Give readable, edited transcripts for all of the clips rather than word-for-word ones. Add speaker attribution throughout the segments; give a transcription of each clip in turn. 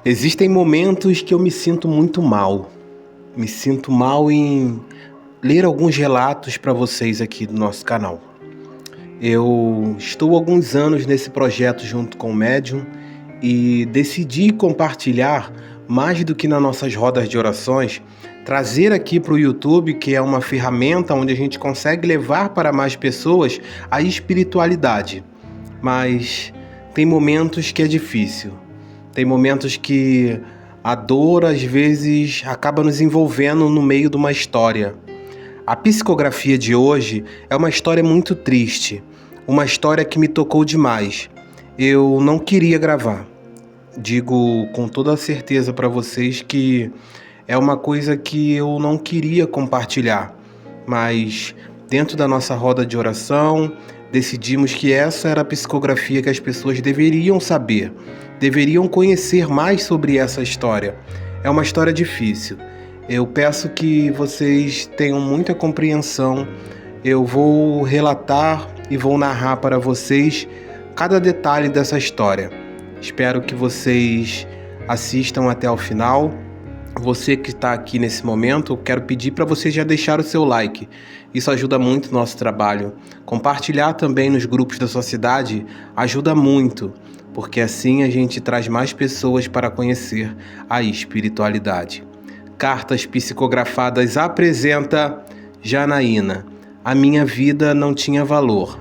Speaker 1: Existem momentos que eu me sinto muito mal. Me sinto mal em ler alguns relatos para vocês aqui do nosso canal. Eu estou há alguns anos nesse projeto junto com o Médium e decidi compartilhar, mais do que nas nossas rodas de orações, trazer aqui para o YouTube, que é uma ferramenta onde a gente consegue levar para mais pessoas a espiritualidade. Mas tem momentos que é difícil. Tem momentos que a dor, às vezes, acaba nos envolvendo no meio de uma história. A psicografia de hoje é uma história muito triste, uma história que me tocou demais. Eu não queria gravar. Digo com toda a certeza para vocês que é uma coisa que eu não queria compartilhar, mas dentro da nossa roda de oração, decidimos que essa era a psicografia que as pessoas deveriam saber, deveriam conhecer mais sobre essa história. É uma história difícil. Eu peço que vocês tenham muita compreensão. Eu vou relatar e vou narrar para vocês cada detalhe dessa história. Espero que vocês assistam até o final. Você que está aqui nesse momento, eu quero pedir para você já deixar o seu like. Isso ajuda muito o nosso trabalho. Compartilhar também nos grupos da sua cidade ajuda muito, porque assim a gente traz mais pessoas para conhecer a espiritualidade. Cartas Psicografadas apresenta Janaína. A minha vida não tinha valor.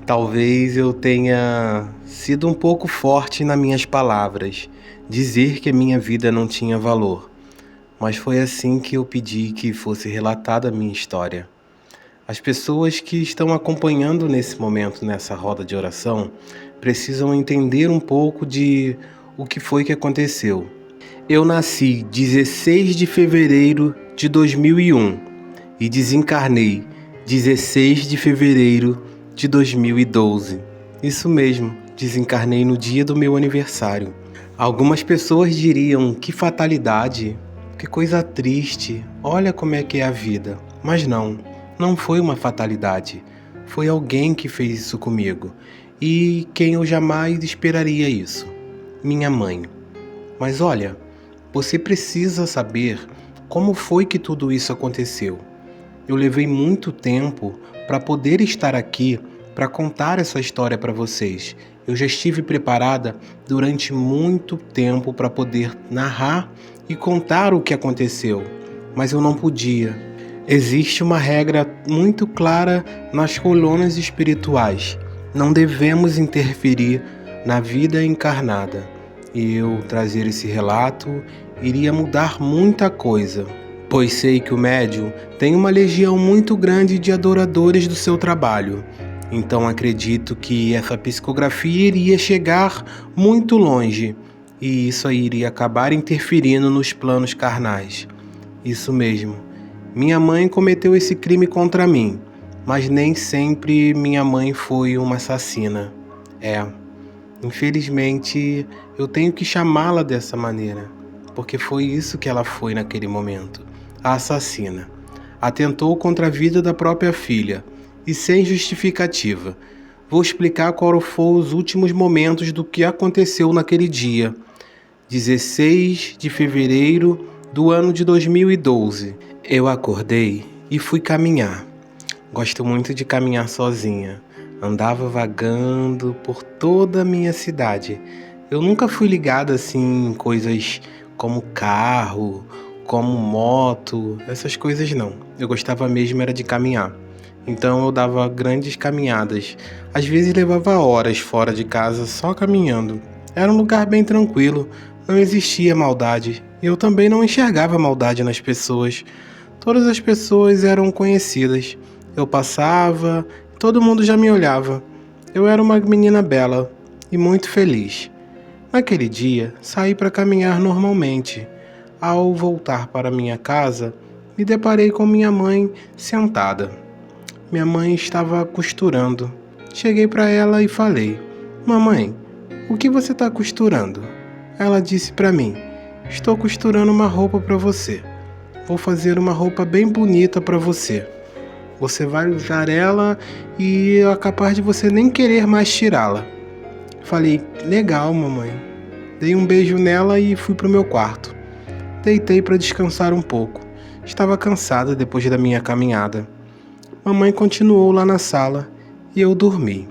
Speaker 1: Talvez eu tenha sido um pouco forte nas minhas palavras, dizer que a minha vida não tinha valor. Mas foi assim que eu pedi que fosse relatada a minha história. As pessoas que estão acompanhando nesse momento, nessa roda de oração, precisam entender um pouco de o que foi que aconteceu. Eu nasci 16 de fevereiro de 2001 e desencarnei 16 de fevereiro de 2012. Isso mesmo, desencarnei no dia do meu aniversário. Algumas pessoas diriam que fatalidade, que coisa triste, olha como é que é a vida. Mas não foi uma fatalidade. Foi alguém que fez isso comigo. E quem eu jamais esperaria isso? Minha mãe. Mas olha, você precisa saber como foi que tudo isso aconteceu. Eu levei muito tempo para poder estar aqui para contar essa história para vocês. Eu já estive preparada durante muito tempo para poder narrar e contar o que aconteceu, mas eu não podia. Existe uma regra muito clara nas colunas espirituais. Não devemos interferir na vida encarnada. E eu trazer esse relato iria mudar muita coisa, pois sei que o médium tem uma legião muito grande de adoradores do seu trabalho. Então acredito que essa psicografia iria chegar muito longe, e isso aí iria acabar interferindo nos planos carnais. Isso mesmo, minha mãe cometeu esse crime contra mim, mas nem sempre minha mãe foi uma assassina. Infelizmente eu tenho que chamá-la dessa maneira, porque foi isso que ela foi naquele momento, a assassina. Atentou contra a vida da própria filha, e sem justificativa. Vou explicar qual foram os últimos momentos do que aconteceu naquele dia, 16 de fevereiro do ano de 2012. Eu acordei e fui caminhar. Gosto muito de caminhar sozinha. Andava vagando por toda a minha cidade. Eu nunca fui ligada assim em coisas como carro, como moto, essas coisas não. Eu gostava mesmo era de caminhar. Então eu dava grandes caminhadas. Às vezes levava horas fora de casa só caminhando. Era um lugar bem tranquilo, não existia maldade. E eu também não enxergava maldade nas pessoas. Todas as pessoas eram conhecidas. Eu passava, todo mundo já me olhava. Eu era uma menina bela e muito feliz. Naquele dia, saí para caminhar normalmente. Ao voltar para minha casa, me deparei com minha mãe sentada. Minha mãe estava costurando. Cheguei para ela e falei: "Mamãe, o que você está costurando?" Ela disse para mim: "Estou costurando uma roupa para você. Vou fazer uma roupa bem bonita para você. Você vai usar ela e é capaz de você nem querer mais tirá-la." Falei: "Legal, mamãe." Dei um beijo nela e fui pro meu quarto. Deitei para descansar um pouco. Estava cansada depois da minha caminhada. Mamãe continuou lá na sala e eu dormi.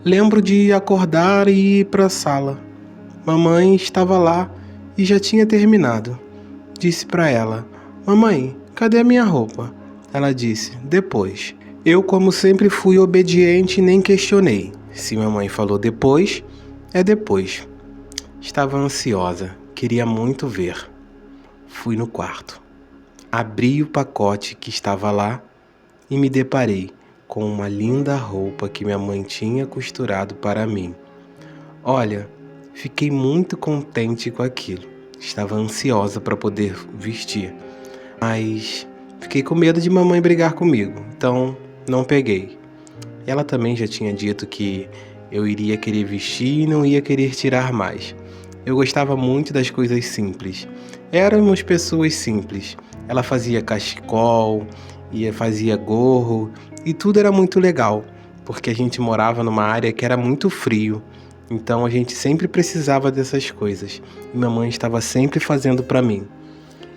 Speaker 1: Lembro de acordar e ir para a sala. Mamãe estava lá e já tinha terminado. Disse para ela: "Mamãe, cadê a minha roupa?" Ela disse: "Depois." Eu, como sempre, fui obediente e nem questionei. Se mamãe falou depois, é depois. Estava ansiosa, queria muito ver. Fui no quarto. Abri o pacote que estava lá e me deparei com uma linda roupa que minha mãe tinha costurado para mim. Olha, fiquei muito contente com aquilo. Estava ansiosa para poder vestir, mas fiquei com medo de mamãe brigar comigo, então não peguei. Ela também já tinha dito que eu iria querer vestir e não ia querer tirar mais. Eu gostava muito das coisas simples. Éramos pessoas simples. Ela fazia cachecol, fazia gorro e tudo era muito legal, porque a gente morava numa área que era muito frio. Então a gente sempre precisava dessas coisas. E minha mãe estava sempre fazendo para mim.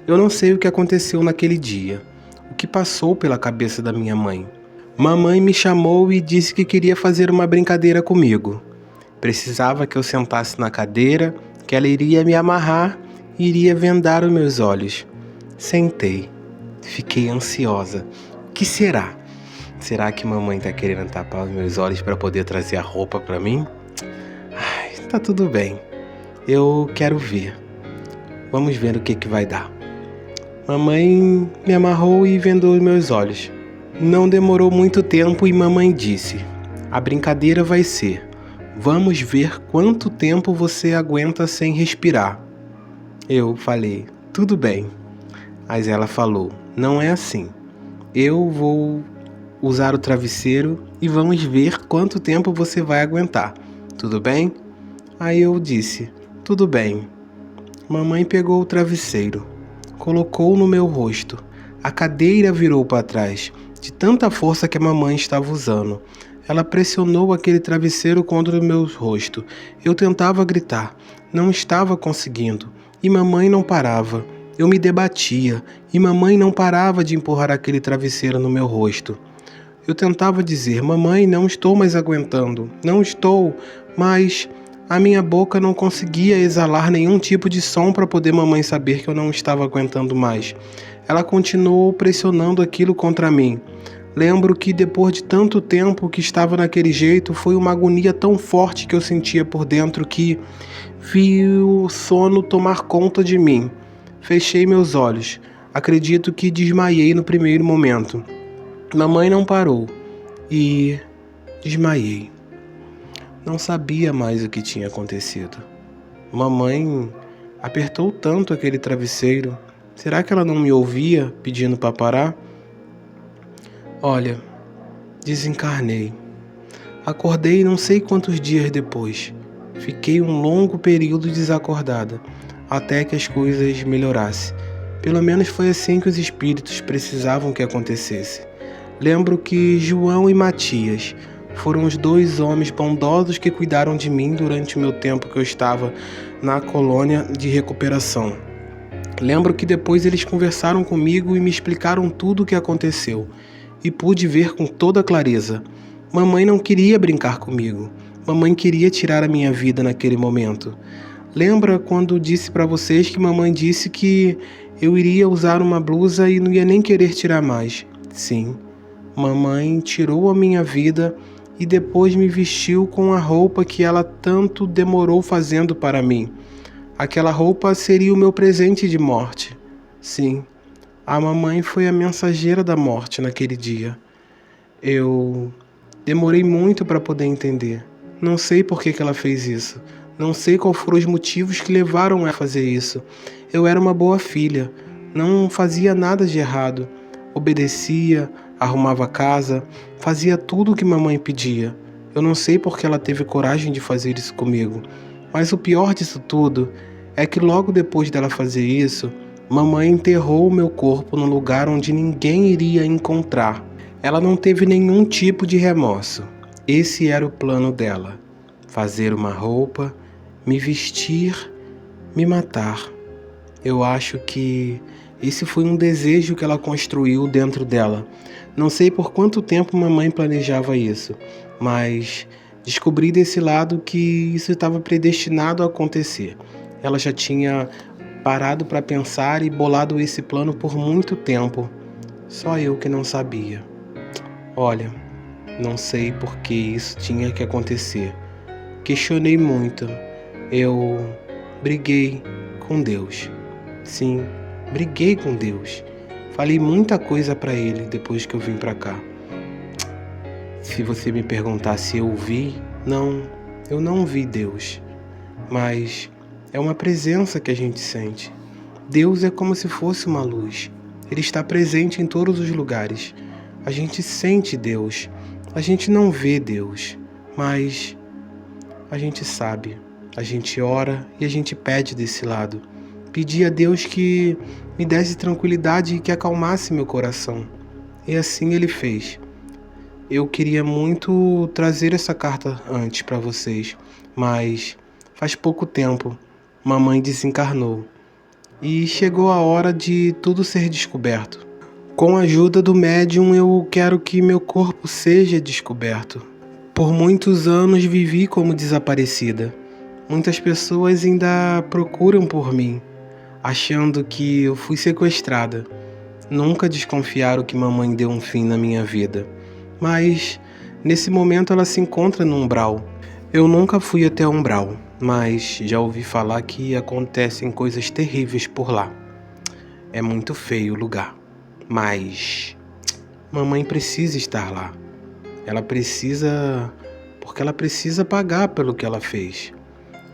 Speaker 1: Eu não sei o que aconteceu naquele dia, o que passou pela cabeça da minha mãe. Mamãe me chamou e disse que queria fazer uma brincadeira comigo. Precisava que eu sentasse na cadeira, que ela iria me amarrar e iria vendar os meus olhos. Sentei. Fiquei ansiosa. O que será? Será que mamãe está querendo tapar os meus olhos para poder trazer a roupa para mim? Ai, tá tudo bem. Eu quero ver. Vamos ver o que vai dar. Mamãe me amarrou e vendou os meus olhos. Não demorou muito tempo e mamãe disse: "A brincadeira vai ser: vamos ver quanto tempo você aguenta sem respirar." Eu falei: "Tudo bem." Mas ela falou: "Não é assim. Eu vou usar o travesseiro e vamos ver quanto tempo você vai aguentar. Tudo bem?" Aí eu disse: "Tudo bem." Mamãe pegou o travesseiro, colocou no meu rosto. A cadeira virou para trás, de tanta força que a mamãe estava usando. Ela pressionou aquele travesseiro contra o meu rosto. Eu tentava gritar, não estava conseguindo, e mamãe não parava. Eu me debatia, e mamãe não parava de empurrar aquele travesseiro no meu rosto. Eu tentava dizer: "Mamãe, não estou mais aguentando, não estou", mas a minha boca não conseguia exalar nenhum tipo de som para poder mamãe saber que eu não estava aguentando mais. Ela continuou pressionando aquilo contra mim. Lembro que depois de tanto tempo que estava naquele jeito, foi uma agonia tão forte que eu sentia por dentro que vi o sono tomar conta de mim. Fechei meus olhos. Acredito que desmaiei no primeiro momento. Mamãe não parou e desmaiei. Não sabia mais o que tinha acontecido. Mamãe apertou tanto aquele travesseiro. Será que ela não me ouvia pedindo para parar? Olha, desencarnei. Acordei não sei quantos dias depois. Fiquei um longo período desacordada, até que as coisas melhorassem. Pelo menos foi assim que os espíritos precisavam que acontecesse. Lembro que João e Matias foram os 2 homens bondosos que cuidaram de mim durante o meu tempo que eu estava na colônia de recuperação. Lembro que depois eles conversaram comigo e me explicaram tudo o que aconteceu. E pude ver com toda clareza. Mamãe não queria brincar comigo. Mamãe queria tirar a minha vida naquele momento. Lembra quando disse para vocês que mamãe disse que eu iria usar uma blusa e não ia nem querer tirar mais? Sim, mamãe tirou a minha vida e depois me vestiu com a roupa que ela tanto demorou fazendo para mim. Aquela roupa seria o meu presente de morte. Sim, a mamãe foi a mensageira da morte naquele dia. Eu demorei muito para poder entender. Não sei por que ela fez isso. Não sei quais foram os motivos que levaram ela a fazer isso. Eu era uma boa filha. Não fazia nada de errado. Obedecia, arrumava a casa, fazia tudo o que mamãe pedia. Eu não sei por que ela teve coragem de fazer isso comigo. Mas o pior disso tudo é que logo depois dela fazer isso, mamãe enterrou o meu corpo num lugar onde ninguém iria encontrar. Ela não teve nenhum tipo de remorso. Esse era o plano dela. Fazer uma roupa, me vestir, me matar. Eu acho que esse foi um desejo que ela construiu dentro dela. Não sei por quanto tempo mamãe planejava isso, mas descobri desse lado que isso estava predestinado a acontecer. Ela já tinha parado para pensar e bolado esse plano por muito tempo. Só eu que não sabia. Olha, não sei por que isso tinha que acontecer. Questionei muito. Eu briguei com Deus. Sim, briguei com Deus. Falei muita coisa para Ele depois que eu vim para cá. Se você me perguntar se eu vi, não, eu não vi Deus. Mas é uma presença que a gente sente. Deus é como se fosse uma luz. Ele está presente em todos os lugares. A gente sente Deus. A gente não vê Deus, mas a gente sabe. A gente ora e a gente pede desse lado. Pedi a Deus que me desse tranquilidade e que acalmasse meu coração. E assim Ele fez. Eu queria muito trazer essa carta antes para vocês, mas faz pouco tempo mamãe desencarnou e chegou a hora de tudo ser descoberto. Com a ajuda do médium, eu quero que meu corpo seja descoberto. Por muitos anos vivi como desaparecida. Muitas pessoas ainda procuram por mim, achando que eu fui sequestrada. Nunca desconfiaram que mamãe deu um fim na minha vida. Mas nesse momento ela se encontra no umbral. Eu nunca fui até o umbral, mas já ouvi falar que acontecem coisas terríveis por lá. É muito feio o lugar, mas mamãe precisa estar lá. Ela precisa, porque ela precisa pagar pelo que ela fez.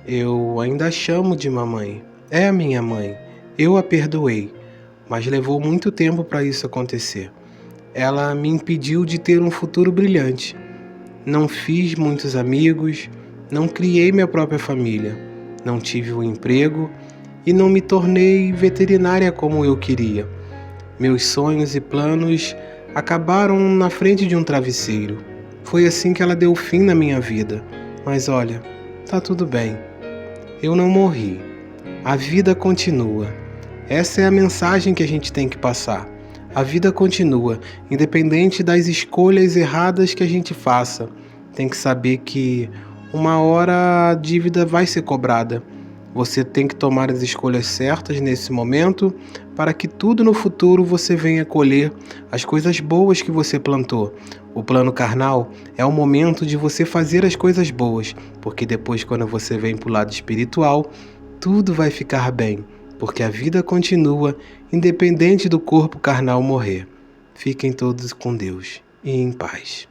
Speaker 1: Eu ainda a chamo de mamãe. É a minha mãe. Eu a perdoei, mas levou muito tempo para isso acontecer. Ela me impediu de ter um futuro brilhante. Não fiz muitos amigos, não criei minha própria família, não tive um emprego e não me tornei veterinária como eu queria. Meus sonhos e planos acabaram na frente de um travesseiro. Foi assim que ela deu fim na minha vida. Mas olha, tá tudo bem. Eu não morri. A vida continua. Essa é a mensagem que a gente tem que passar. A vida continua, independente das escolhas erradas que a gente faça. Tem que saber que uma hora a dívida vai ser cobrada. Você tem que tomar as escolhas certas nesse momento para que tudo no futuro você venha colher as coisas boas que você plantou. O plano carnal é o momento de você fazer as coisas boas, porque depois, quando você vem para o lado espiritual, tudo vai ficar bem. Porque a vida continua, independente do corpo carnal morrer. Fiquem todos com Deus e em paz.